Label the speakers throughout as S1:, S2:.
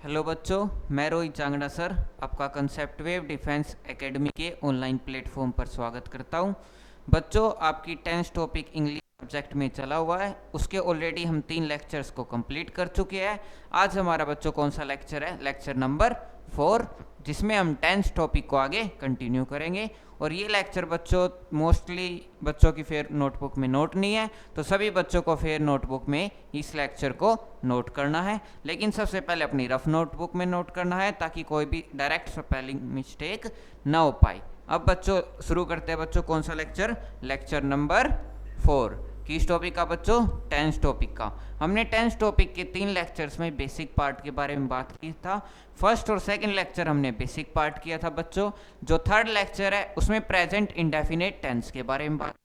S1: Hello बच्चों, मैं Rohit चांगड़ा sir आपका कंसेप्ट वेव डिफेंस एकेडमी के ऑनलाइन प्लेटफॉर्म पर स्वागत करता हूं। बच्चों, आपकी 10th टॉपिक इंग्लिश सब्जेक्ट में चला हुआ है, उसके ऑलरेडी हम 3 लेक्चर्स को कंप्लीट कर चुके हैं। आज हमारा बच्चों कौन सा लेक्चर है? लेक्चर नंबर 4, जिसमें हम 10th टॉपिक को आगे कंटिन्यू करेंगे। और ये लेक्चर बच्चों मोस्टली बच्चों की फेयर नोटबुक में नोट नहीं है, तो सभी बच्चों को फेयर नोटबुक में इस लेक्चर को नोट करना है। लेकिन सबसे पहले अपनी रफ नोटबुक में नोट करना है ताकि कोई भी डायरेक्ट स्पेलिंग मिस्टेक ना हो पाए। अब बच्चों शुरू करते हैं बच्चों कौन सा लेक्चर? Lecture number 4। किस टॉपिक का बच्चों? 10th टॉपिक का। हमने 10th टॉपिक के 3 लेक्चर्स में बेसिक पार्ट के बारे में बात की था। फर्स्ट और सेकंड लेक्चर हमने बेसिक पार्ट किया था बच्चों। जो थर्ड लेक्चर है उसमें प्रेजेंट इंडेफिनिट टेंस के बारे में बात,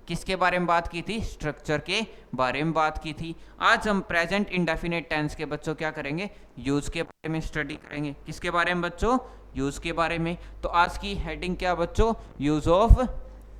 S1: किसके बारे में बात की थी? स्ट्रक्चर के बारे में बात की थी। आज हम प्रेजेंट इंडेफिनिट टेंस के बच्चों क्या करेंगे? यूज के बारे में स्टडी करेंगे। किसके बारे में बच्चों? यूज के बारे में। तो आज की हेडिंग क्या बच्चों? Use of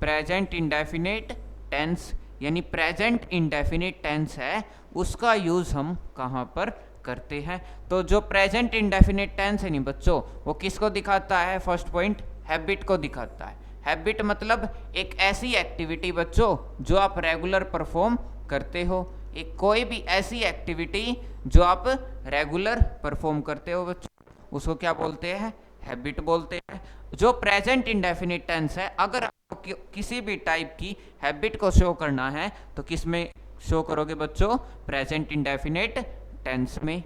S1: present indefinite tense, यानी प्रेजेंट इंडेफिनिट टेंस है उसका यूज हम कहां पर करते हैं। तो जो प्रेजेंट इंडेफिनिट टेंस है नहीं बच्चों, वो किसको दिखाता है? फर्स्ट पॉइंट, हैबिट को दिखाता है। हैबिट मतलब एक ऐसी एक्टिविटी बच्चों जो आप रेगुलर परफॉर्म करते हो। एक कोई भी ऐसी एक्टिविटी जो आप रेगुलर परफॉर्म करते हो बच्चों, उसको क्या बोलते हैं? हैबिट बोलते हैं। जो प्रेजेंट इंडेफिनिट टेंस है, अगर आपको किसी भी टाइप की हैबिट को शो करना है तो किस में शो करोगे बच्चों? प्रेजेंट इंडेफिनिट टेंस में।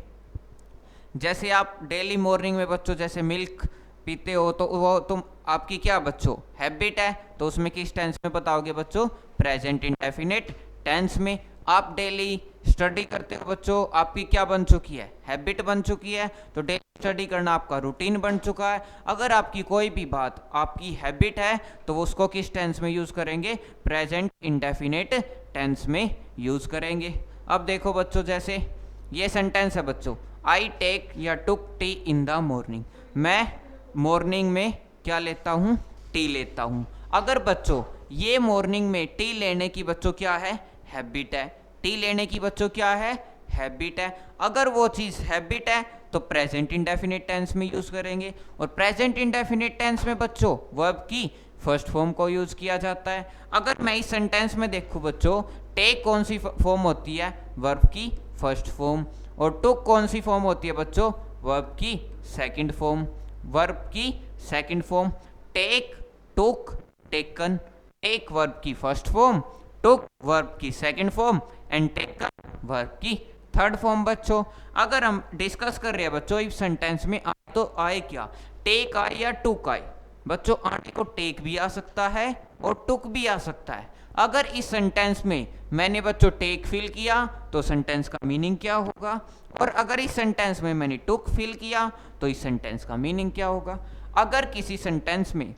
S1: जैसे आप डेली मॉर्निंग में बच्चों जैसे मिल्क पीते हो, तो वो तुम आपकी क्या बच्चों? हैबिट है। तो उसमें किस टेंस में बताओगे बच्चों? प्रेजेंट इंडेफिनिट टेंस में। आप डेली स्टडी करते हो बच्चों, आपकी क्या बन चुकी है? हैबिट बन चुकी है। तो डेली स्टडी करना आपका रूटीन बन चुका है। अगर आपकी कोई भी बात आपकी हैबिट है तो वो उसको किस टेंस में यूज करेंगे? प्रेजेंट इंडेफिनिट टेंस में यूज करेंगे। अब देखो बच्चों, जैसे ये सेंटेंस है बच्चों, आई टेक या टुक टी इन द मॉर्निंग। मैं मॉर्निंग में क्या लेता हूँ? टी लेता हूँ। अगर बच्चों ये मॉर्निंग में टी लेने की बच्चों क्या है? हैबिट है। टी लेने की बच्चों क्या है? हैबिट है। अगर वो चीज़ हैबिट है तो प्रेजेंट इंडेफिनिट टेंस में यूज करेंगे। और प्रेजेंट इंडेफिनिट टेंस में बच्चों वर्ब की फर्स्ट फॉर्म को यूज किया जाता है। अगर मैं इस सेंटेंस में देखूं बच्चों, टेक कौन सी फॉर्म होती है? वर्ब की फर्स्ट फॉर्म। और टुक कौन सी फॉर्म होती है बच्चों? वर्ब की सेकंड फॉर्म। वर्ब की सेकंड फॉर्म। टेक, टुक, टेकन। टेक वर्ब की फर्स्ट फॉर्म, टुक वर्ब की second form and taken verb की थर्ड फॉर्म बच्चों। अगर हम डिस्कस कर रहे हैं बच्चों इस सेंटेंस में आए तो आए क्या? टेक आए या टुक आए? बच्चों आने को टेक भी आ सकता है और टुक भी आ सकता है। अगर इस सेंटेंस में मैंने बच्चों टेक फील किया तो सेंटेंस का मीनिंग क्या होगा? और अगर इस सेंटेंस में मैंने टुक फील किया तो इस सेंटेंस का मीनिंग क्या होगा? अगर किसी सेंटेंस में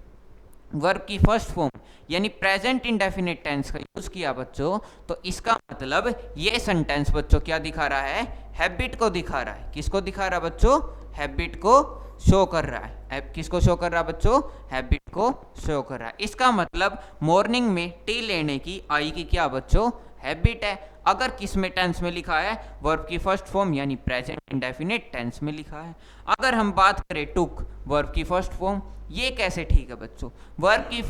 S1: वर्ब की फर्स्ट फॉर्म यानी प्रेजेंट इंडेफिनिट टेंस का यूज किया बच्चों, तो इसका मतलब ये सेंटेंस बच्चों क्या दिखा रहा है? हैबिट को दिखा रहा है। किसको दिखा रहा है बच्चों? हैबिट को शो कर रहा है। किसको शो कर रहा है बच्चों? हैबिट को शो कर रहा है। इसका मतलब मॉर्निंग में टी लेने की आई की क्या बच्चों? हैबिट है। अगर किस में टेंस में लिखा है? वर्ब की फर्स्ट फॉर्म यानी प्रेजेंट इंडेफिनिट टेंस में लिखा है। अगर हम बात करें टुक, वर्ब की फर्स्ट फॉर्म, ये कैसे ठीक है बच्चों? वर्ब की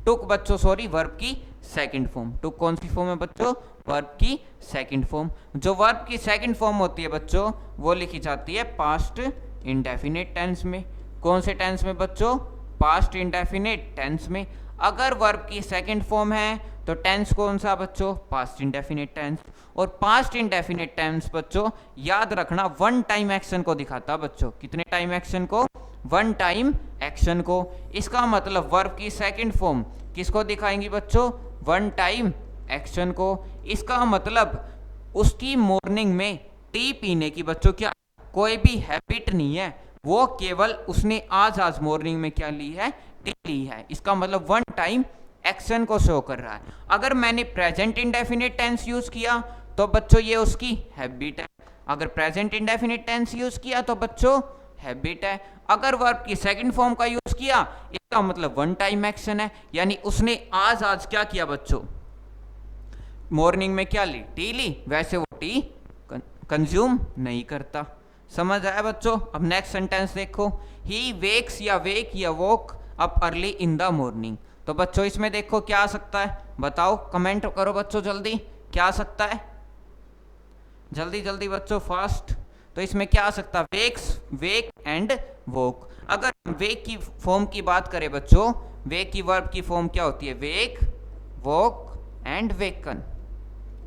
S1: टुक बच्चों वर्ब की सेकंड फॉर्म। टुक कौन सी फॉर्म है बच्चों? वर्ब की सेकंड फॉर्म। जो वर्ब की सेकंड फॉर्म होती है बच्चों, वो लिखी जाती है पास्ट इंडेफिनिट टेंस में। कौन से टेंस में बच्चों? पास्ट इंडेफिनिट टेंस में। अगर वर्ब की सेकंड फॉर्म है तो टेंस कौन सा बच्चों? Past indefinite tense. और पास्ट इंडेफिनिट टेंस बच्चों याद रखना वन टाइम एक्शन को दिखाता है बच्चों। कितने टाइम एक्शन को? वन टाइम एक्शन को। इसका मतलब वर्ब की सेकंड फॉर्म किसको दिखाएंगी बच्चों? वन टाइम एक्शन को। इसका मतलब उसकी मॉर्निंग में टी पीने की बच्चों क्या कोई भी हैबिट नहीं है, वो केवल उसने आज मॉर्निंग में क्या ली है? टी ली है। इसका मतलब वन टाइम एक्शन को शो कर रहा है। अगर मैंने प्रेजेंट इंडेफिनिट टेंस यूज किया तो बच्चों ये उसकी हैबिट है। अगर प्रेजेंट इंडेफिनिट टेंस यूज किया तो बच्चों हैबिट है। अगर वर्ब की सेकंड फॉर्म का यूज किया, इसका मतलब वन टाइम एक्शन है, यानी उसने आज क्या किया बच्चों? मॉर्निंग में क्या ली? टी ली। वैसे वो टी कंज्यूम नहीं करता। समझ आया बच्चों? अब नेक्स्ट सेंटेंस देखो, ही वेक्स या वेक या walk up early in the morning. तो बच्चों इसमें देखो क्या आ सकता है, बताओ, कमेंट करो बच्चों जल्दी, क्या आ सकता है, जल्दी जल्दी बच्चों, फास्ट। तो इसमें क्या आ सकता है, वेक्स, वेक एंड वॉक। अगर वेक की फॉर्म की बात करें बच्चों, वेक की वर्ब की फॉर्म क्या होती है, वेक, वॉक एंड वेकन।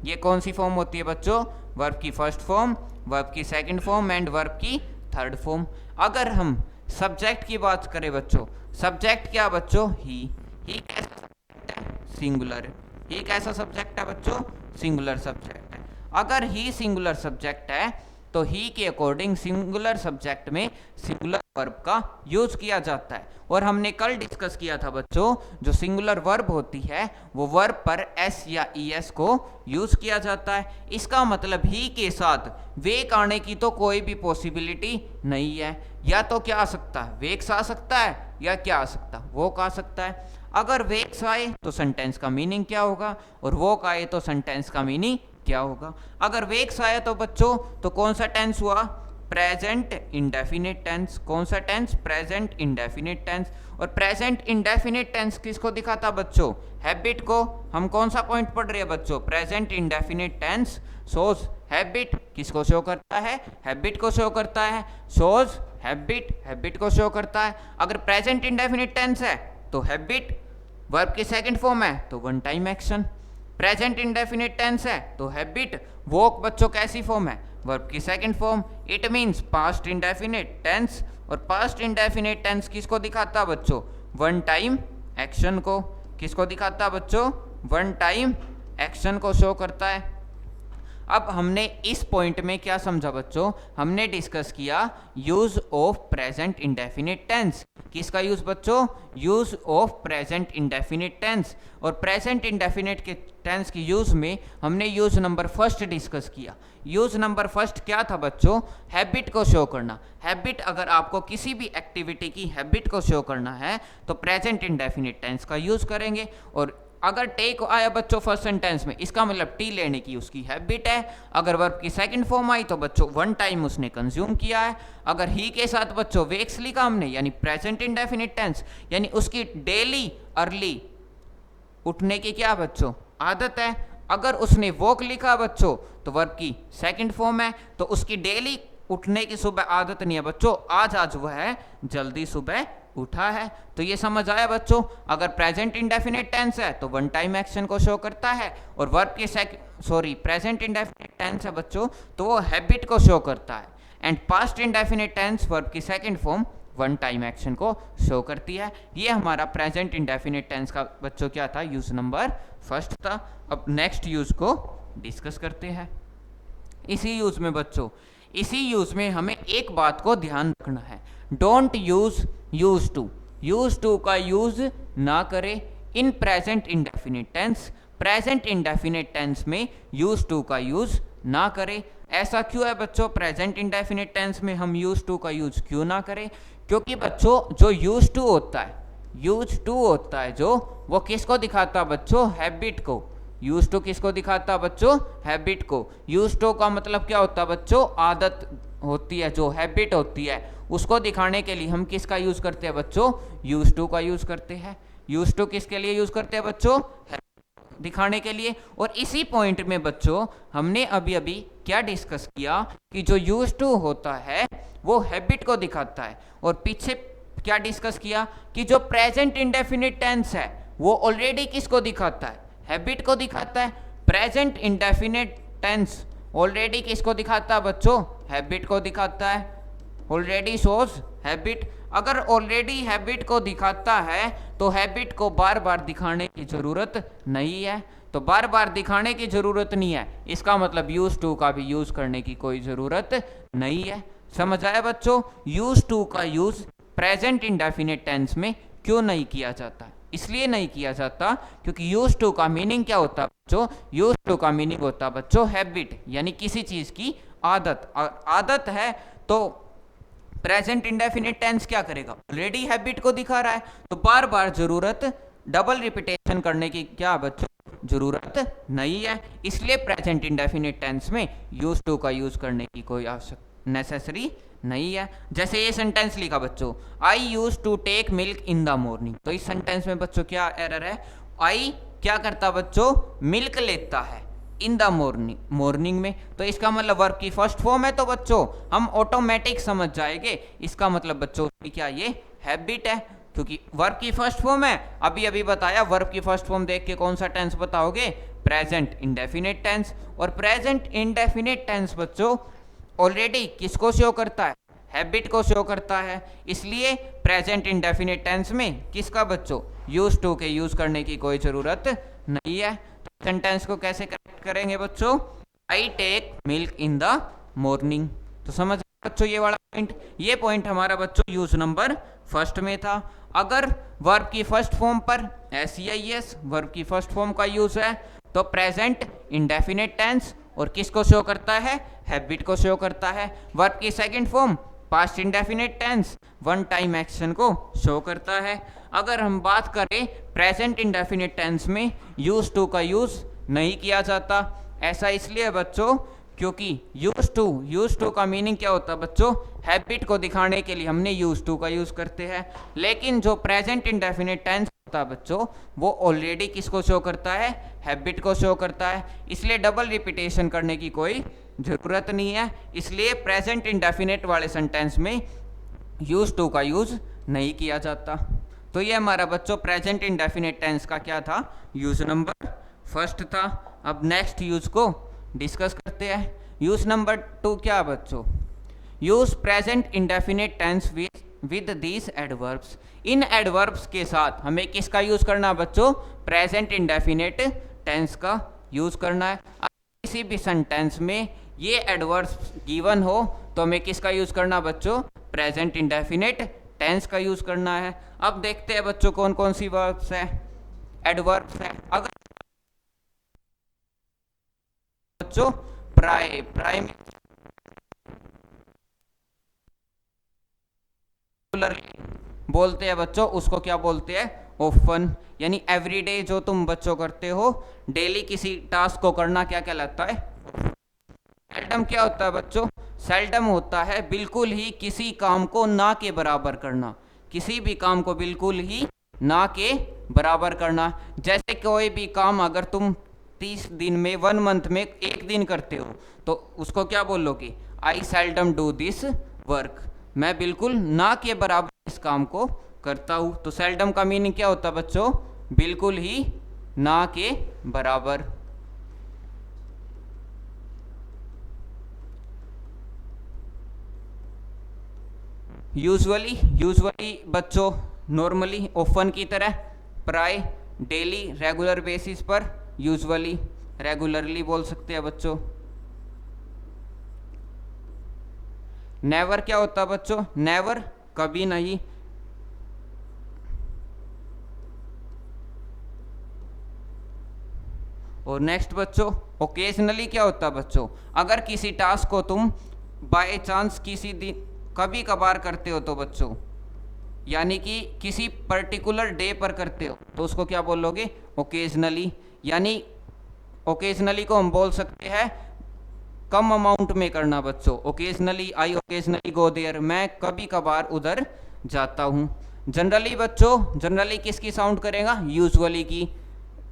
S1: ये कौन सी फॉर्म होती है बच्चों, वर्ब की फर्स्ट फॉर्म, वर्ब की सेकंड फॉर्म एंड वर्ब की थर्ड फॉर्म। अगर हम सब्जेक्ट की बात करें बच्चों, सब्जेक्ट क्या बच्चों, ही कैसा सब्जेक्ट है, सिंगुलर। ही कैसा सब्जेक्ट है बच्चों, सिंगुलर सब्जेक्ट है। अगर ही सिंगुलर सब्जेक्ट है तो ही के अकॉर्डिंग सिंगुलर सब्जेक्ट में सिंगुलर वर्ब का यूज किया जाता है। और हमने कल डिस्कस किया था बच्चों, जो सिंगुलर वर्ब होती है वो वर्ब पर एस या ईएस को यूज किया जाता है। इसका मतलब ही के साथ वेक आने की तो कोई भी पॉसिबिलिटी नहीं है। या तो क्या आ सकता है, वेक्स आ सकता है, या क्या आ सकता है, वोक आ सकता है। अगर वेक्स आए तो सेंटेंस का मीनिंग क्या होगा, और वोक आए तो सेंटेंस का मीनिंग क्या होगा। अगर वेक्स आया तो बच्चों तो कौन सा टेंस हुआ, प्रेजेंट इंडेफिनिट टेंस। कौन सा टेंस, प्रेजेंट इंडेफिनिट टेंस। और प्रेजेंट इंडेफिनिट टेंस किसको दिखाता बच्चों, हैबिट को। हम कौन सा पॉइंट पढ़ रहे हैं बच्चों, present indefinite tense shows habit. किसको शो करता है, हैबिट को शो करता है। शोज हैबिट, हैबिट को शो करता है। अगर प्रेजेंट इंडेफिनिट टेंस है तो हैबिट वर्ब की सेकंड फॉर्म है तो one time action. Present indefinite tense है तो हैबिट, वॉक बच्चों कैसी फॉर्म है, वर्ब की second form. It means past indefinite tense. और पास्ट इंडेफिनिट टेंस किसको दिखाता बच्चों, वन टाइम एक्शन को। किसको दिखाता बच्चों, वन टाइम एक्शन को शो करता है। अब हमने इस पॉइंट में क्या समझा बच्चों, हमने डिस्कस किया use of present indefinite tense. किसका यूज बच्चों, use of present indefinite tense. और प्रेजेंट इंडेफिनिट के टेंस की यूज में हमने यूज नंबर फर्स्ट डिस्कस किया। यूज नंबर फर्स्ट क्या था बच्चों, हैबिट को शो करना। हैबिट, अगर आपको किसी भी एक्टिविटी की हैबिट को शो करना है तो प्रेजेंट इंडेफिनिट टेंस का यूज करेंगे। और अगर टेक आया बच्चों फर्स्ट सेंटेंस में, इसका मतलब टी लेने की उसकी हैबिट है। अगर वर्ब की सेकंड फॉर्म आई तो बच्चों वन टाइम उसने कंज्यूम किया है। अगर ही के साथ बच्चों वेक्स लिखा हमने, यानी प्रेजेंट इंडेफिनिट टेंस, यानी उसकी डेली अर्ली उठने की क्या बच्चों, आदत है। अगर उसने वॉक लिखा बच्चों तो वर्ब की सेकंड फॉर्म है, तो उसकी डेली उठने की सुबह आदत नहीं है बच्चों, आज वह जल्दी सुबह उठा है। तो ये समझ आया बच्चों, अगर प्रेजेंट इंडेफिनिट टेंस है तो वन टाइम एक्शन को शो करता है, और वर्ब की प्रेजेंट इंडेफिनिट टेंस है बच्चों तो वो हैबिट को शो करता है। And past indefinite tense verb की second form one time action को शो करती है। ये हमारा प्रेजेंट इंडेफिनिट टेंस का बच्चों क्या था, यूज नंबर फर्स्ट था। अब नेक्स्ट यूज को डिस्कस करते हैं। इसी यूज में बच्चों, इसी यूज में हमें एक बात को ध्यान रखना है, don't use use to. Use to का यूज ना करें in present indefinite tense. Present indefinite tense में यूज टू का यूज ना करें। ऐसा क्यों है बच्चों, प्रेजेंट इंडेफिनिट टेंस में हम यूज टू का यूज क्यों ना करें, क्योंकि बच्चों जो यूज टू होता है, यूज टू होता है जो, वो किसको दिखाता बच्चों, हैबिट को। यूज टू किसको दिखाता बच्चों, हैबिट को। यूज टू का मतलब क्या होता है बच्चों, आदत होती है, जो हैबिट होती है उसको दिखाने के लिए हम किसका यूज करते हैं बच्चों, यूज टू का यूज करते हैं। यूज टू किसके लिए यूज करते हैं बच्चों, दिखाने के लिए। और इसी पॉइंट में बच्चों हमने अभी अभी क्या डिस्कस किया कि जो यूज टू होता है वो हैबिट को दिखाता है। और पीछे क्या डिस्कस किया कि जो प्रेजेंट इंडेफिनिट टेंस है वो ऑलरेडी किसको दिखाता है, हैबिट को दिखाता है। प्रेजेंट इंडेफिनिट टेंस ऑलरेडी किसको दिखाता है बच्चों, हैबिट को दिखाता है। Already shows habit. अगर ऑलरेडी हैबिट को दिखाता है तो हैबिट को बार बार दिखाने की जरूरत नहीं है। तो बार बार दिखाने की जरूरत नहीं है, इसका मतलब यूज टू का भी यूज करने की कोई जरूरत नहीं है। समझ आया बच्चों, यूज टू का यूज प्रेजेंट इंडेफिनिट टेंस में क्यों नहीं किया जाता, इसलिए नहीं किया जाता क्योंकि यूज टू का मीनिंग क्या होता है बच्चों, यूज टू का मीनिंग होता है बच्चों हैबिट, यानी किसी चीज की आदत। आदत है तो प्रेजेंट इंडेफिनिट टेंस क्या करेगा, ऑलरेडी हैबिट को दिखा रहा है, तो बार बार जरूरत डबल रिपीटेशन करने की क्या बच्चों जरूरत नहीं है, इसलिए प्रेजेंट इंडेफिनिट टेंस में यूज टू का यूज करने की कोई आवश्यक नेसेसरी नहीं है। जैसे ये सेंटेंस लिखा बच्चों, I use to take milk in the morning, तो इस सेंटेंस में बच्चों क्या एरर है, आई क्या करता बच्चों, मिल्क लेता है इन द मॉर्निंग, मॉर्निंग में, तो इसका मतलब वर्ब की फर्स्ट फॉर्म है, तो बच्चों हम ऑटोमेटिक समझ जाएंगे इसका मतलब बच्चों क्या ये हैबिट है, क्योंकि वर्ब की फर्स्ट फॉर्म है। अभी अभी बताया वर्ब की फर्स्ट फॉर्म देख के कौन सा टेंस बताओगे, प्रेजेंट इंडेफिनिट टेंस, और प्रेजेंट इंडेफिनिट टेंस बच्चों ऑलरेडी किसको शो करता है, हैबिट को शो करता है, इसलिए प्रेजेंट इंडेफिनिट टेंस में किसका बच्चों यूज टू के यूज करने की कोई जरूरत नहीं है। तो सेंटेंस को कैसे करेक्ट करेंगे बच्चों, I take milk in the morning, तो समझ बच्चों ये वाला पॉइंट, ये पॉइंट हमारा बच्चों यूज नंबर फर्स्ट में था। अगर वर्ब की फर्स्ट फॉर्म पर एस वर्ब की फर्स्ट फॉर्म का यूज है तो प्रेजेंट इंडेफिनिट टेंस और किसको शो करता है, हैबिट को शो करता है। वर्ब की second form past indefinite tens one time action को शो करता है। अगर हम बात करें प्रेजेंट इंडेफिनिट टेंस में यूज टू का यूज नहीं किया जाता, ऐसा इसलिए बच्चों क्योंकि यूज टू का मीनिंग क्या होता है बच्चों, हैबिट को दिखाने के लिए हमने यूज टू का यूज करते हैं, लेकिन जो प्रेजेंट इंडेफिनिट टेंस होता है बच्चों वो ऑलरेडी किसको शो करता है, हैबिट को शो करता है, इसलिए डबल रिपीटेशन करने की कोई जरूरत नहीं है, इसलिए प्रेजेंट इंडेफिनिट वाले सेंटेंस में यूज टू का यूज नहीं किया जाता। तो ये हमारा बच्चों प्रेजेंट इंडेफिनिट टेंस का क्या था, यूज नंबर फर्स्ट था। अब नेक्स्ट यूज को डिस्कस करते हैं। यूज नंबर 2 क्या बच्चों, use present indefinite tense with these adverbs, इन एडवर्ब्स के साथ हमें किसका यूज करना है बच्चों, प्रेजेंट इंडेफिनिट टेंस का यूज करना है। किसी भी सेंटेंस में ये एडवर्ब्स गिवन हो तो हमें किसका यूज करना बच्चों, प्रेजेंट इंडेफिनिट टेंस का यूज करना है। अब देखते हैं बच्चों कौन कौन सी वर्ब्स है, एडवर्ब्स है। अगर बच्चों प्राइम बोलते हैं बच्चों, उसको क्या बोलते हैं, ऑफन, यानी एवरीडे जो तुम बच्चों करते हो, डेली किसी टास्क को करना क्या कहलाता है। सेल्डम क्या होता है बच्चों, सेल्डम होता है बिल्कुल ही किसी काम को ना के बराबर करना, किसी भी काम को बिल्कुल ही ना के बराबर करना। जैसे कोई भी काम अगर तुम 30 दिन में 1 मंथ में 1 दिन करते हो तो उसको क्या बोलोगे, आई सेल्डम डू दिस वर्क, मैं बिल्कुल ना के बराबर इस काम को करता हूँ। तो सेल्डम का मीनिंग क्या होता है बच्चों, बिल्कुल ही ना के बराबर। यूजुअली बच्चों नॉर्मली, ऑफन की तरह, प्राय, डेली, रेगुलर बेसिस पर, यूजुअली, रेगुलरली बोल सकते हैं बच्चों। नेवर क्या होता है बच्चों, नेवर कभी नहीं। और नेक्स्ट बच्चों ओकेजनली क्या होता है बच्चों, अगर किसी टास्क को तुम बाय चांस किसी दिन कभी कभार करते हो तो बच्चों, यानी कि किसी पर्टिकुलर डे पर करते हो तो उसको क्या बोलोगे, ओकेजनली। यानी ओकेजनली को हम बोल सकते हैं कम अमाउंट में करना बच्चों, occasionally, I occasionally go there, मैं कभी कभार उधर जाता हूँ। जनरली बच्चों, जनरली किसकी साउंड करेगा, यूजुअली की,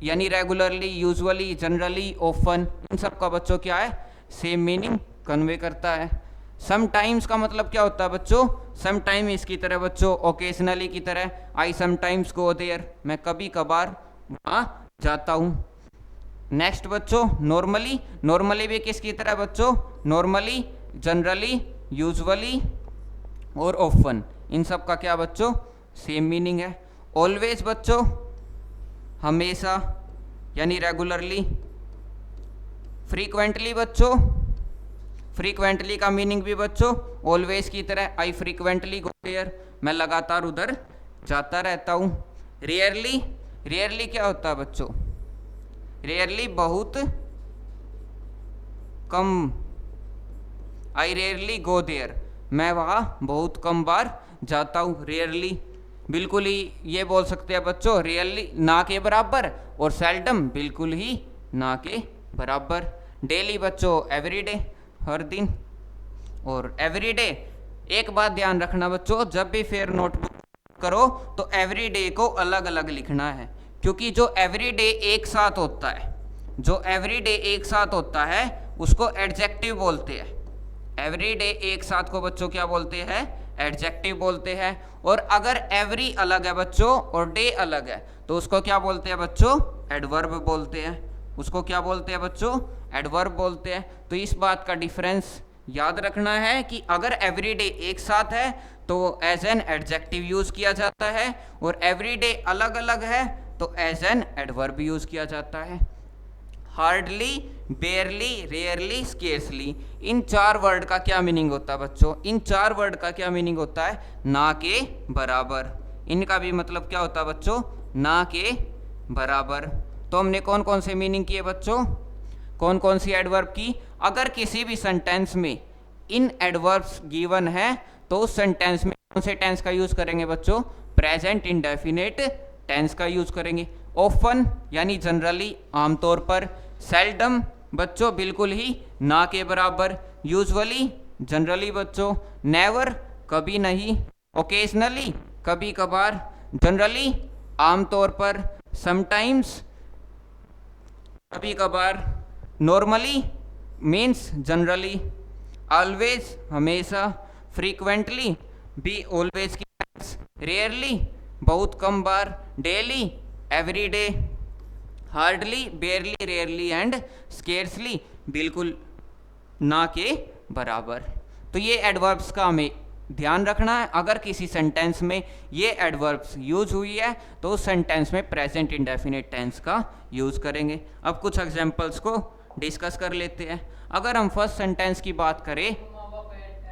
S1: यानी रेगुलरली, यूजुअली, जनरली, ऑफन, इन सब का बच्चों क्या है, सेम मीनिंग कन्वे करता है। समटाइम्स का मतलब क्या होता है बच्चों, समटाइम इसकी तरह बच्चों, ओकेजनली की तरह, आई समटाइम्स गो देयर, मैं कभी कभार वहाँ जाता हूँ। नेक्स्ट बच्चों नॉर्मली, नॉर्मली भी किसकी तरह बच्चों, नॉर्मली, जनरली, यूजुअली और ऑफन, इन सब का क्या बच्चों, सेम मीनिंग है। ऑलवेज बच्चों हमेशा, यानी रेगुलरली। फ्रीक्वेंटली बच्चों, फ्रीक्वेंटली का मीनिंग भी बच्चों ऑलवेज की तरह, आई फ्रीक्वेंटली गो देयर, मैं लगातार उधर जाता रहता हूँ। रेयरली, रेयरली क्या होता है बच्चों, रेयरली बहुत कम, आई रेयरली गो देयर, मैं वहाँ बहुत कम बार जाता हूँ। रेयरली बिल्कुल ही ये बोल सकते हैं बच्चों रियरली ना के बराबर, और सेल्डम बिल्कुल ही ना के बराबर। डेली बच्चों एवरीडे हर दिन, और एवरीडे एक बात ध्यान रखना बच्चों, जब भी फेयर नोटबुक करो तो एवरीडे को अलग अलग लिखना है, क्योंकि जो एवरीडे एक साथ होता है, जो एवरीडे एक साथ होता है उसको एडजेक्टिव बोलते हैं। एवरीडे एक साथ को बच्चों क्या बोलते हैं? एडजेक्टिव बोलते हैं। और अगर एवरी अलग है बच्चों और डे अलग है तो उसको क्या बोलते हैं बच्चों? एडवर्ब बोलते हैं। उसको क्या बोलते हैं बच्चों? एडवर्ब बोलते हैं। तो इस बात का डिफरेंस याद रखना है कि अगर एवरीडे एक साथ है तो एज एन एडजेक्टिव यूज किया जाता है, और एवरीडे अलग अलग है तो एज एन एडवर्ब यूज किया जाता है। हार्डली, बेयरली, रेयरली, स्केर्सली, इन चार वर्ड का क्या मीनिंग होता है बच्चों? इन चार वर्ड का क्या मीनिंग होता है? ना के बराबर। इनका भी मतलब क्या होता है बच्चों? ना के बराबर। तो हमने कौन कौन से मीनिंग किए बच्चों? कौन कौन सी एडवर्ब की? अगर किसी भी सेंटेंस में इन एडवर्ब्स गिवन है तो उस सेंटेंस में कौन से टेंस का यूज करेंगे बच्चों? प्रेजेंट इंडेफिनिट टेंस का यूज करेंगे। ऑफन यानी जनरली, आमतौर पर। सेल्डम बच्चों बिल्कुल ही ना के बराबर। यूजुअली जनरली बच्चों। नेवर कभी नहीं। ओकेजनली कभी कभार। जनरली आमतौर पर। समटाइम्स कभी कभार। Normally means generally. ऑलवेज हमेशा। फ्रीक्वेंटली भी ऑलवेज की। रेयरली बहुत कम बार। Daily every day. Hardly, barely, rarely and scarcely बिल्कुल ना के बराबर। तो ये एडवर्ब्स का हमें ध्यान रखना है। अगर किसी सेंटेंस में ये एडवर्ब्स यूज हुई है तो उस सेंटेंस में प्रेजेंट इंडेफिनिट टेंस का यूज करेंगे। अब कुछ एग्जांपल्स को डिस्कस कर लेते हैं। अगर हम फर्स्ट सेंटेंस की बात करें,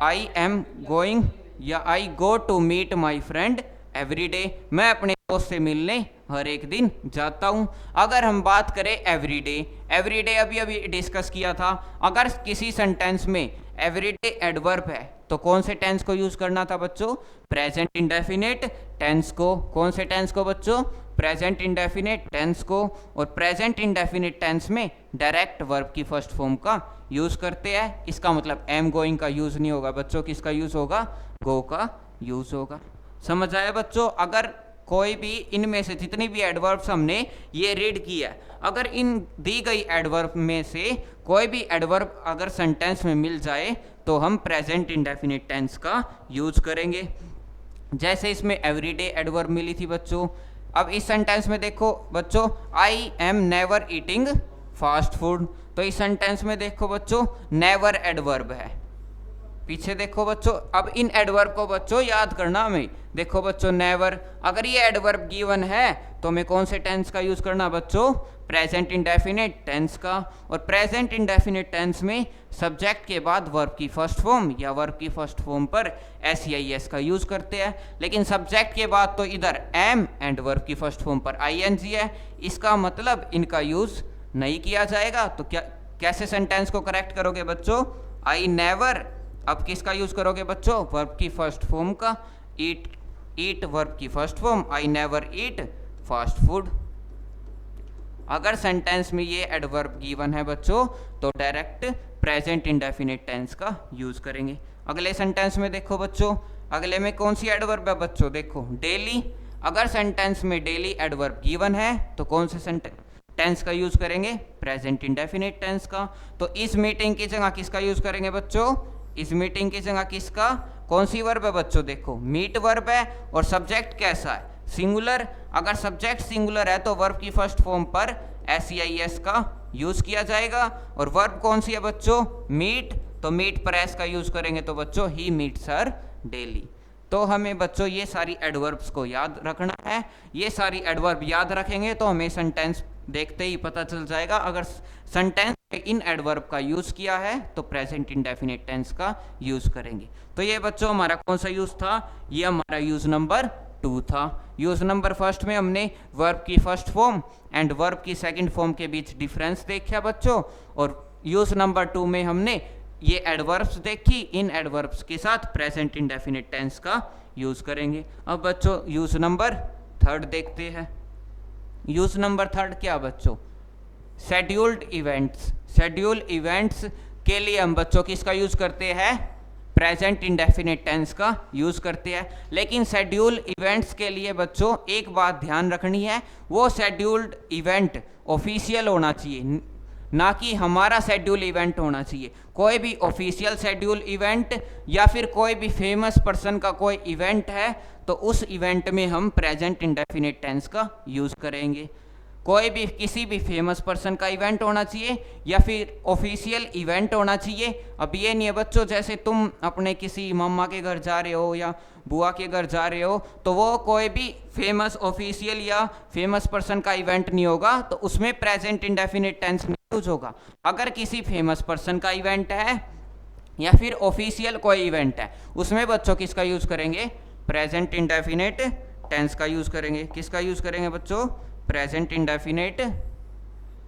S1: आई एम गोइंग या I go to meet my friend every day, मैं अपने दोस्त से मिलने हर एक दिन जाता हूँ। अगर हम बात करें एवरीडे अभी अभी डिस्कस किया था। अगर किसी सेंटेंस में एवरीडे एडवर्ब है तो कौन से टेंस को यूज करना था बच्चों? प्रेजेंट इंडेफिनिट टेंस को। कौन से टेंस को बच्चों? प्रेजेंट इंडेफिनिट टेंस को। और प्रेजेंट इंडेफिनिट टेंस में डायरेक्ट वर्ब की फर्स्ट फॉर्म का यूज करते हैं। इसका मतलब एम गोइंग का यूज नहीं होगा बच्चों, किसका यूज होगा? गो का यूज होगा। समझ आया बच्चों? अगर कोई भी इनमें से जितनी भी एडवर्ब्स हमने ये रीड किया, अगर इन दी गई एडवर्ब में से कोई भी एडवर्ब अगर सेंटेंस में मिल जाए तो हम प्रेजेंट इंडेफिनिट टेंस का यूज करेंगे। जैसे इसमें एवरीडे एडवर्ब मिली थी बच्चों। अब इस सेंटेंस में देखो बच्चों, I am never eating fast food, तो इस सेंटेंस में देखो बच्चों नेवर एडवर्ब है। पीछे देखो बच्चों, अब इन एडवर्ब को बच्चों याद करना हमें। देखो बच्चों नेवर, अगर ये एडवर्ब गिवन है तो हमें कौन से टेंस का यूज करना बच्चों? प्रेजेंट इंडेफिनिट टेंस का। और प्रेजेंट इंडेफिनिट टेंस में सब्जेक्ट के बाद वर्ब की फर्स्ट फॉर्म या वर्ब की फर्स्ट फॉर्म पर एस का यूज करते हैं। लेकिन सब्जेक्ट के बाद तो इधर एम एंड वर्ब की फर्स्ट फॉर्म पर आईएनजी है, इसका मतलब इनका यूज नहीं किया जाएगा। तो क्या कैसे सेंटेंस को करेक्ट करोगे बच्चों? आई नेवर, अब किसका यूज करोगे बच्चों? वर्ब की फर्स्ट फॉर्म का। ईट वर्ब की first form, I never eat fast food. अगर सेंटेंस में ये एडवर्ब गिवन है बच्चों तो डायरेक्ट प्रेजेंट इंडेफिनिट टेंस का यूज करेंगे। अगले सेंटेंस में देखो बच्चों, अगले में कौन सी एडवर्ब है बच्चों? देखो डेली, अगर सेंटेंस में डेली एडवर्ब गिवन है तो कौन से टेंस का यूज करेंगे? प्रेजेंट इंडेफिनिट टेंस का। तो इस मीटिंग की जगह किसका यूज करेंगे बच्चों? इस मीटिंग की जगह किसका? कौन सी वर्ब है बच्चों? देखो मीट वर्ब है और सब्जेक्ट कैसा है? सिंगुलर। अगर सब्जेक्ट सिंगुलर है तो वर्ब की फर्स्ट फॉर्म पर एस का यूज किया जाएगा। और वर्ब कौन सी है बच्चों? मीट, तो मीट पर एस का यूज करेंगे तो बच्चों ही मीट्स हर डेली। तो हमें बच्चों ये सारी एडवर्ब्स को याद रखना है। ये सारी एडवर्ब याद रखेंगे तो हमें सेंटेंस देखते ही पता चल जाएगा। अगर सेंटेंस में इन एडवर्ब का यूज किया है तो प्रेजेंट इंडेफिनिट टेंस का यूज करेंगे। तो ये बच्चों हमारा कौन सा यूज था? ये हमारा यूज नंबर 2 था। यूज नंबर फर्स्ट में हमने वर्ब की फर्स्ट फॉर्म एंड वर्ब की सेकंड फॉर्म के बीच डिफरेंस देखा बच्चों, और यूज नंबर 2 में हमने ये एडवर्ब्स देखी, इन एडवर्ब्स के साथ प्रेजेंट इंडेफिनिट टेंस का यूज करेंगे। अब बच्चों यूज नंबर थर्ड देखते हैं। यूज नंबर थर्ड क्या बच्चों? Scheduled events. शेड्यूल इवेंट्स के लिए हम बच्चों किसका यूज करते हैं? प्रेजेंट इंडेफिनिट टेंस का यूज करते हैं। लेकिन शेड्यूल इवेंट्स के लिए बच्चों एक बात ध्यान रखनी है, वो शेड्यूल्ड इवेंट ऑफिशियल होना चाहिए, ना कि हमारा शेड्यूल इवेंट होना चाहिए। कोई भी ऑफिशियल शेड्यूल इवेंट या फिर कोई भी फेमस पर्सन का कोई इवेंट है तो उस इवेंट में हम प्रेजेंट इंडेफिनिट टेंस का यूज करेंगे। कोई भी किसी भी फेमस पर्सन का इवेंट होना चाहिए या फिर ऑफिशियल इवेंट होना चाहिए। अब ये नहीं है बच्चों जैसे तुम अपने किसी मम्मा के घर जा रहे हो या बुआ के घर जा रहे हो तो वो कोई भी फेमस ऑफिशियल या फेमस पर्सन का इवेंट नहीं होगा, तो उसमें प्रेजेंट इंडेफिनिट टेंस नहीं यूज होगा। अगर किसी फेमस पर्सन का इवेंट है या फिर ऑफिशियल कोई इवेंट है, उसमें बच्चों किसका यूज करेंगे? प्रेजेंट इंडेफिनिट टेंस का यूज करेंगे। किसका यूज करेंगे बच्चों? प्रेजेंट इंडेफिनिट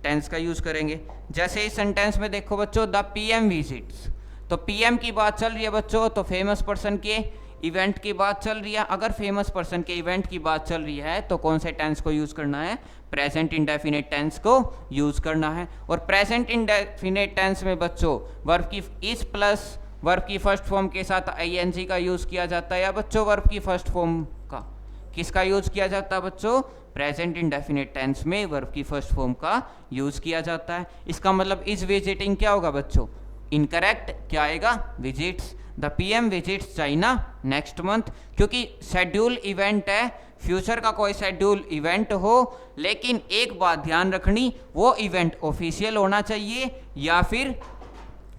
S1: टेंस का यूज करेंगे। जैसे इस सेंटेंस में देखो बच्चों, द पीएम विजिट्स, तो पीएम की बात चल रही है बच्चों, तो फेमस पर्सन के इवेंट की बात चल रही है। अगर फेमस पर्सन के इवेंट की बात चल रही है तो कौन से टेंस को यूज करना है? प्रेजेंट इंडेफिनिट टेंस को यूज करना है। और प्रेजेंट इंडेफिनिट टेंस में बच्चों वर्ब की इज प्लस वर्ब की फर्स्ट फॉर्म के साथ आईएनजी का यूज किया जाता है, या बच्चों वर्ब की फर्स्ट फॉर्म का किसका यूज किया जाता है बच्चों? प्रेजेंट इंडेफिनिट टेंस में वर्ब की फर्स्ट फॉर्म का यूज किया जाता है। इसका मतलब इज विजिटिंग क्या होगा बच्चों? इनकरेक्ट। क्या आएगा? Visits. The PM visits China next month, क्योंकि शेड्यूल इवेंट है, फ्यूचर का कोई शेड्यूल इवेंट हो, लेकिन एक बात ध्यान रखनी, वो इवेंट ऑफिशियल होना चाहिए या फिर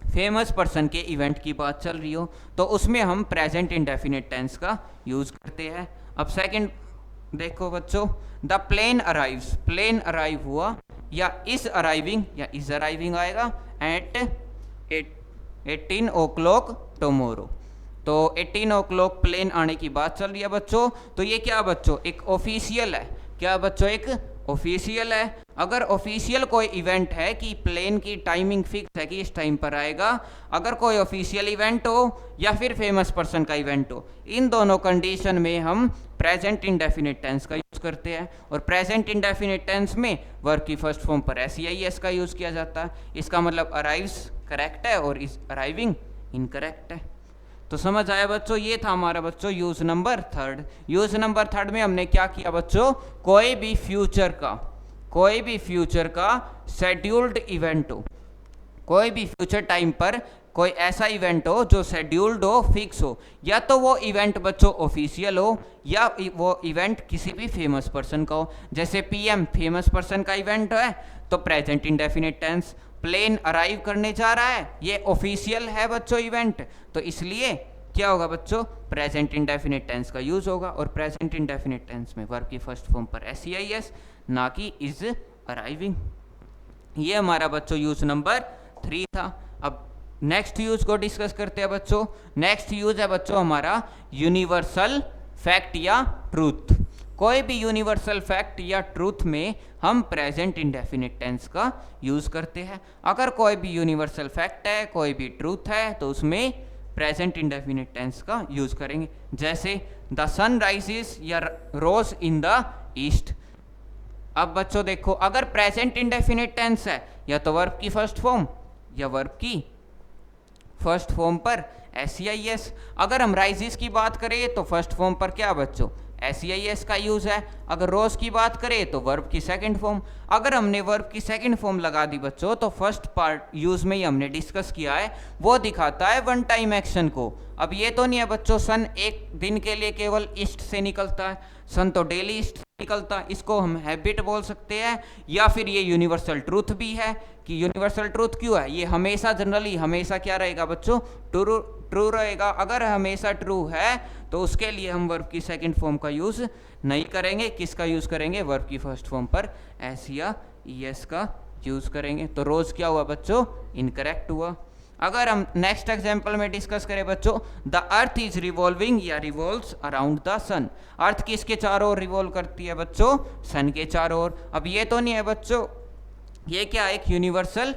S1: फेमस पर्सन के इवेंट की बात चल रही हो, तो उसमें हम प्रेजेंट इंडेफिनिट टेंस का यूज करते हैं। अब सेकंड देखो बच्चों, the plane arrives, plane arrive हुआ या इज अराइविंग या इज अराइविंग आएगा एट 18 o'clock टुमारो। तो 18 o'clock प्लेन आने की बात चल रही है बच्चों, तो ये क्या बच्चों? एक ऑफिशियल है। क्या बच्चों? एक ऑफिशियल है। अगर ऑफिशियल कोई इवेंट है कि प्लेन की टाइमिंग फिक्स है कि इस टाइम पर आएगा, अगर कोई ऑफिशियल इवेंट हो या फिर फेमस पर्सन का इवेंट हो, इन दोनों कंडीशन में हम प्रेजेंट इंडेफिनिट टेंस का यूज करते हैं। और प्रेजेंट इंडेफिनिट टेंस में वर्ब की फर्स्ट फॉर्म पर एस का यूज किया जाता है। इसका मतलब अराइव्स करेक्ट है और इज अराइविंग इनकरेक्ट है। तो समझ आया बच्चों? ये था हमारा बच्चों use number third. Use number third में हमने क्या किया बच्चों? कोई भी फ्यूचर का शेड्यूल्ड इवेंट हो, कोई भी फ्यूचर टाइम पर कोई ऐसा इवेंट हो जो शेड्यूल्ड हो, फिक्स हो, या तो वो इवेंट बच्चों ऑफिशियल हो या वो इवेंट किसी भी फेमस पर्सन का हो। जैसे पीएम फेमस पर्सन का इवेंट है तो present indefinite tense. Plane arrive करने जा रहा है, ये ऑफिशियल है बच्चों इवेंट, तो इसलिए क्या होगा बच्चों? प्रेजेंट इंडेफिनिट टेंस का यूज होगा। और प्रेजेंट इंडेफिनिट टेंस में वर्ब की फर्स्ट फॉर्म पर एस ना कि इज अराइविंग। ये हमारा बच्चों यूज नंबर 3 था। अब नेक्स्ट यूज को डिस्कस करते हैं बच्चों। नेक्स्ट यूज है बच्चों हमारा यूनिवर्सल फैक्ट या ट्रूथ। कोई भी यूनिवर्सल फैक्ट या ट्रूथ में हम प्रेजेंट इंडेफिनिट टेंस का यूज करते हैं। अगर कोई भी यूनिवर्सल फैक्ट है, कोई भी ट्रूथ है, तो उसमें प्रेजेंट इंडेफिनिट टेंस का यूज करेंगे। जैसे द सन राइजेस या रोज इन द ईस्ट। अब बच्चों देखो, अगर प्रेजेंट इंडेफिनिट टेंस है, या तो वर्ब की फर्स्ट फॉर्म या वर्ब की फर्स्ट फॉर्म पर एस। अगर हम राइजेस की बात करें तो फर्स्ट फॉर्म पर क्या बच्चों? एस का यूज है। अगर रोज की बात करें तो वर्ब की सेकंड फॉर्म। अगर हमने वर्ब की सेकंड फॉर्म लगा दी बच्चों, तो फर्स्ट पार्ट यूज में ही हमने डिस्कस किया है, वो दिखाता है वन टाइम एक्शन को। अब ये तो नहीं है बच्चों सन एक दिन के लिए केवल ईस्ट से निकलता है, सन तो डेली ईस्ट से निकलता है, इसको हम हैबिट बोल सकते हैं। या फिर ये यूनिवर्सल ट्रूथ भी है कि यूनिवर्सल ट्रूथ क्यों है? ये हमेशा जनरली हमेशा क्या रहेगा बच्चों? ट्रू रहेगा। अगर हमेशा ट्रू है तो उसके लिए हम वर्ब की सेकंड फॉर्म का यूज नहीं करेंगे। किसका यूज करेंगे? वर्ब की फर्स्ट फॉर्म पर एस या ईएस का यूज करेंगे। तो रोज क्या हुआ बच्चों? इनकरेक्ट हुआ। अगर हम नेक्स्ट एग्जांपल में डिस्कस करें बच्चों, द अर्थ इज रिवॉल्विंग या रिवॉल्व्स अराउंड द सन। अर्थ किसके चारों ओर रिवॉल्व करती है बच्चों? सन के चारों ओर। अब ये तो नहीं है बच्चों, ये क्या एक यूनिवर्सल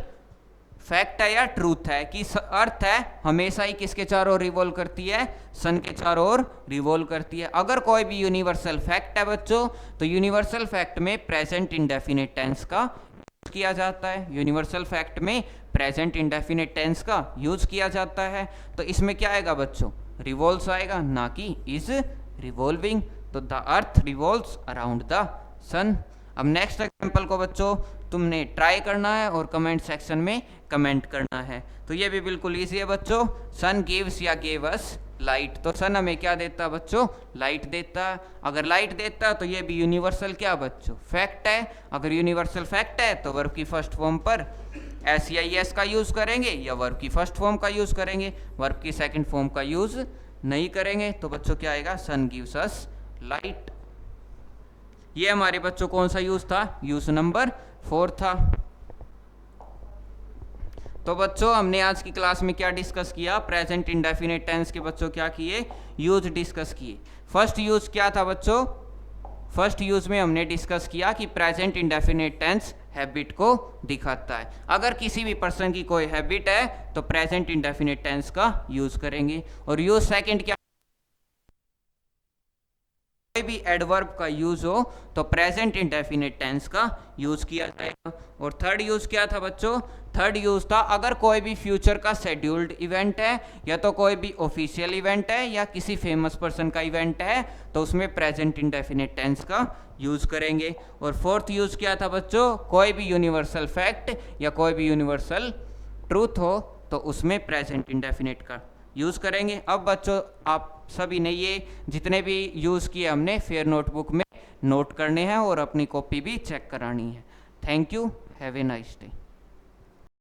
S1: फैक्ट है या ट्रूथ है कि अर्थ है हमेशा ही किसके चारों रिवॉल्व करती है, सन के चारों ओर रिवॉल्व करती है। अगर कोई भी यूनिवर्सल फैक्ट है बच्चों, तो यूनिवर्सल फैक्ट में प्रेजेंट इंडेफिनिट टेंस का यूज किया जाता है। यूनिवर्सल फैक्ट में प्रेजेंट इंडेफिनिट टेंस का यूज किया जाता है। तो इसमें क्या आएगा बच्चों, रिवॉल्व्स आएगा, ना कि इज रिवॉल्विंग। तो the earth revolves around the sun. अब नेक्स्ट एग्जांपल को बच्चों तुमने ट्राई करना है और कमेंट सेक्शन में कमेंट करना है। तो ये भी बिल्कुल ईजी है बच्चों। सन गिव्स या गिव अस लाइट, तो सन हमें क्या देता है बच्चों, लाइट देता है। अगर लाइट देता है तो ये भी यूनिवर्सल क्या बच्चों, फैक्ट है। अगर यूनिवर्सल फैक्ट है तो वर्ब की फर्स्ट फॉर्म पर एस या एस का यूज करेंगे या वर्ब की फर्स्ट फॉर्म का यूज करेंगे, वर्ब की सेकंड फॉर्म का यूज नहीं करेंगे। तो बच्चों क्या आएगा, सन गिव्स अस लाइट। ये हमारे बच्चों कौन सा यूज था, यूज नंबर 4 था। तो बच्चों हमने आज की क्लास में क्या डिस्कस किया, प्रेजेंट इंडेफिनिट टेंस के बच्चों क्या किए, यूज डिस्कस किए। फर्स्ट यूज क्या था बच्चों, फर्स्ट यूज में हमने डिस्कस किया कि प्रेजेंट इंडेफिनिट टेंस हैबिट को दिखाता है। अगर किसी भी पर्सन की कोई हैबिट है तो प्रेजेंट इंडेफिनिट टेंस का यूज करेंगे। और यूज सेकंड क्या, कोई भी एडवर्ब का यूज हो तो प्रेजेंट इंडेफिनिट टेंस का यूज किया जाएगा। और थर्ड यूज क्या था बच्चों, थर्ड यूज था अगर कोई भी फ्यूचर का शेड्यूल्ड इवेंट है या तो कोई भी ऑफिशियल इवेंट है या किसी फेमस पर्सन का इवेंट है तो उसमें प्रेजेंट इंडेफिनिट टेंस का यूज करेंगे। और फोर्थ यूज क्या था बच्चों, कोई भी यूनिवर्सल फैक्ट या कोई भी यूनिवर्सल ट्रूथ हो तो उसमें प्रेजेंट इंडेफिनिट का यूज करेंगे। अब बच्चों आप सभी ने ये जितने भी यूज किए हमने फेयर नोटबुक में नोट करने हैं और अपनी कॉपी भी चेक करानी है। Thank you, have a nice day.